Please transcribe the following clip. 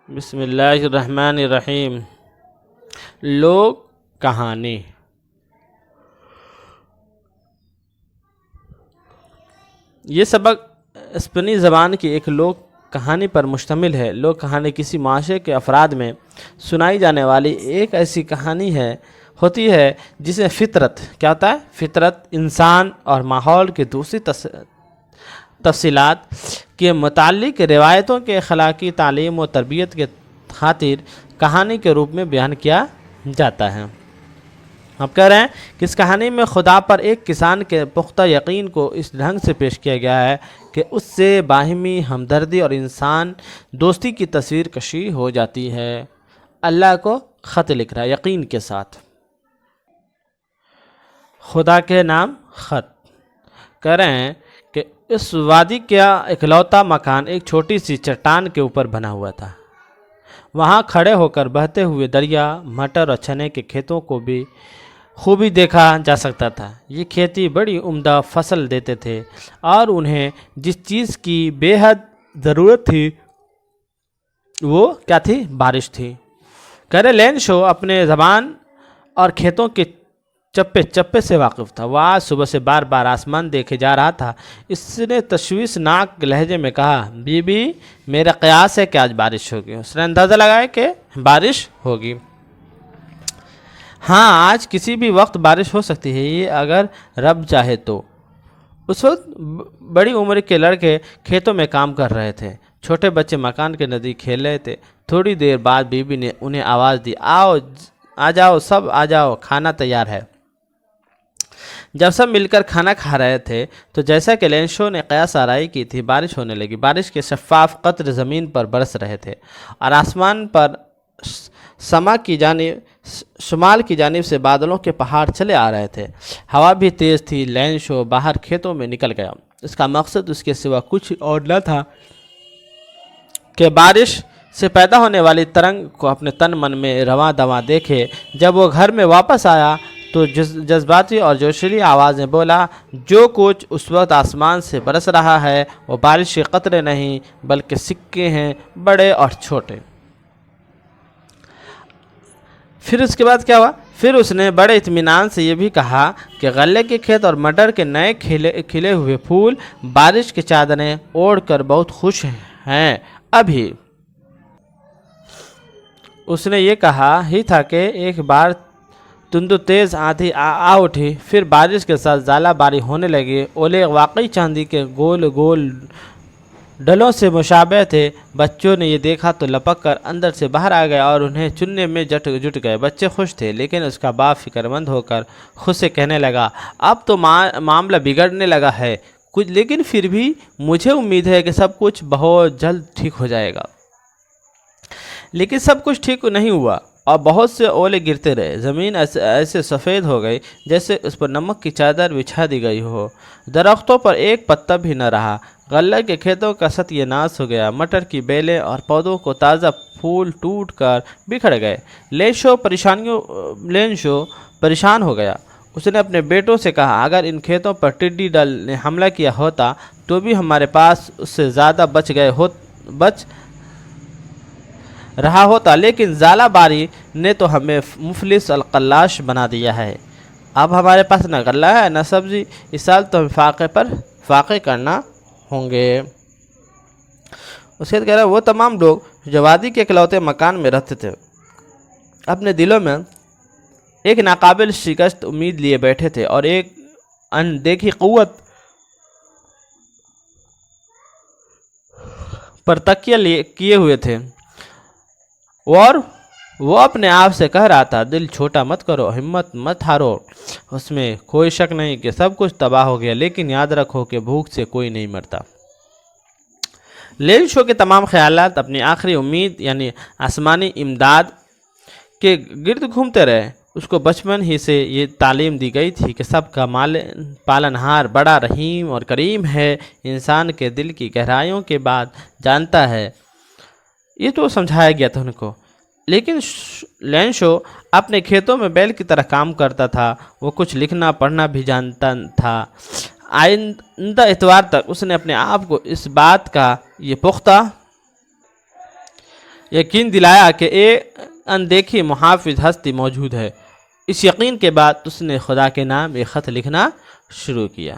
بسم اللہ الرحمن الرحیم۔ لوک کہانی۔ یہ سبق اسپینی زبان کی ایک لوک کہانی پر مشتمل ہے۔ لوک کہانی کسی معاشرے کے افراد میں سنائی جانے والی ایک ایسی کہانی ہوتی ہے جس میں فطرت کیا ہوتا ہے؟ فطرت، انسان اور ماحول کی دوسری تفصیلات کے متعلق روایتوں کے اخلاقی تعلیم و تربیت کے خاطر کہانی کے روپ میں بیان کیا جاتا ہے۔ آپ کہہ رہے ہیں کہ اس کہانی میں خدا پر ایک کسان کے پختہ یقین کو اس ڈھنگ سے پیش کیا گیا ہے کہ اس سے باہمی ہمدردی اور انسان دوستی کی تصویر کشی ہو جاتی ہے۔ اللہ کو خط لکھ رہا ہے یقین کے ساتھ، خدا کے نام خط۔ کہہ رہے ہیں کہ اس وادی کا اکلوتا مکان ایک چھوٹی سی چٹان کے اوپر بنا ہوا تھا۔ وہاں کھڑے ہو کر بہتے ہوئے دریا، مٹر اور چنے کے کھیتوں کو بھی خوبی دیکھا جا سکتا تھا۔ یہ کھیتی بڑی عمدہ فصل دیتے تھے اور انہیں جس چیز کی بے حد ضرورت تھی وہ کیا تھی؟ بارش تھی۔ کہہ رہے لین شو اپنے زبان اور کھیتوں کے چپے چپے سے واقف تھا۔ وہ آج صبح سے بار بار آسمان دیکھے جا رہا تھا۔ اس نے تشویشناک لہجے میں کہا، بی بی میرا قیاس ہے کہ آج بارش ہوگی۔ اس نے اندازہ لگایا کہ بارش ہوگی۔ ہاں، آج کسی بھی وقت بارش ہو سکتی ہے، یہ اگر رب چاہے تو۔ اس وقت بڑی عمر کے لڑکے کھیتوں میں کام کر رہے تھے، چھوٹے بچے مکان کے نزدیک کھیل رہے تھے۔ تھوڑی دیر بعد بی بی نے انہیں آواز دی، آ جاؤ سب آ جاؤ، کھانا تیار ہے۔ جب سب مل کر کھانا کھا رہے تھے تو جیسا کہ لینشو نے قیاس آرائی کی تھی، بارش ہونے لگی۔ بارش کے شفاف قطرے زمین پر برس رہے تھے اور آسمان پر شمال کی جانب سے بادلوں کے پہاڑ چلے آ رہے تھے۔ ہوا بھی تیز تھی۔ لینشو باہر کھیتوں میں نکل گیا۔ اس کا مقصد اس کے سوا کچھ اور نہ تھا کہ بارش سے پیدا ہونے والی ترنگ کو اپنے تن من میں رواں دواں دیکھے۔ جب وہ گھر میں واپس آیا تو جذباتی اور جوشیلی آواز میں بولا، جو کچھ اس وقت آسمان سے برس رہا ہے وہ بارش کے قطرے نہیں بلکہ سکے ہیں، بڑے اور چھوٹے۔ پھر اس کے بعد کیا ہوا؟ پھر اس نے بڑے اطمینان سے یہ بھی کہا کہ غلے کے کھیت اور مٹر کے نئے کھلے ہوئے پھول بارش کی چادریں اوڑھ کر بہت خوش ہیں۔ ابھی اس نے یہ کہا ہی تھا کہ ایک بار تند تیز آندھی آ اٹھی، پھر بارش کے ساتھ ژالہ باری ہونے لگی۔ اولے واقعی چاندی کے گول گول ڈلوں سے مشابہ تھے۔ بچوں نے یہ دیکھا تو لپک کر اندر سے باہر آ گئے اور انہیں چننے میں جٹ گئے۔ بچے خوش تھے، لیکن اس کا باپ فکر مند ہو کر خود سے کہنے لگا، اب تو معاملہ بگڑنے لگا ہے کچھ، لیکن پھر بھی مجھے امید ہے کہ سب کچھ بہت جلد ٹھیک ہو جائے گا۔ لیکن سب کچھ ٹھیک نہیں ہوا اور بہت سے اولے گرتے رہے۔ زمین ایسے سفید ہو گئی جیسے اس پر نمک کی چادر بچھا دی گئی ہو۔ درختوں پر ایک پتا بھی نہ رہا۔ غلہ کے کھیتوں کا ستیہ ناش ہو گیا۔ مٹر کی بیلیں اور پودوں کو تازہ پھول ٹوٹ کر بکھر گئے۔ لینشو پریشان ہو گیا۔ اس نے اپنے بیٹوں سے کہا، اگر ان کھیتوں پر ٹڈی دل نے حملہ کیا ہوتا تو بھی ہمارے پاس اس سے زیادہ بچ رہا ہوتا، لیکن ژالہ باری نے تو ہمیں مفلس القلاش بنا دیا ہے۔ اب ہمارے پاس نہ غلہ ہے نہ سبزی، اس سال تو ہمیں فاقے کرنا ہوں گے۔ اس کے بعد کہہ رہا ہے، وہ تمام لوگ جو وادی کے اکلوتے مکان میں رہتے تھے اپنے دلوں میں ایک ناقابل شکست امید لیے بیٹھے تھے اور ایک اندیکھی قوت پر تکیہ کیے ہوئے تھے، اور وہ اپنے آپ سے کہہ رہا تھا، دل چھوٹا مت کرو، ہمت مت ہارو۔ اس میں کوئی شک نہیں کہ سب کچھ تباہ ہو گیا، لیکن یاد رکھو کہ بھوک سے کوئی نہیں مرتا۔ لینشو کے تمام خیالات اپنی آخری امید یعنی آسمانی امداد کے گرد گھومتے رہے۔ اس کو بچپن ہی سے یہ تعلیم دی گئی تھی کہ سب کا پالنہار بڑا رحیم اور کریم ہے، انسان کے دل کی گہرائیوں کے بات جانتا ہے۔ یہ تو سمجھایا گیا تھا ان کو، لیکن لینشو اپنے کھیتوں میں بیل کی طرح کام کرتا تھا۔ وہ کچھ لکھنا پڑھنا بھی جانتا تھا۔ آئندہ اتوار تک اس نے اپنے آپ کو اس بات کا یہ پختہ یقین دلایا کہ ایک اندیکھی محافظ ہستی موجود ہے۔ اس یقین کے بعد اس نے خدا کے نام ایک خط لکھنا شروع کیا۔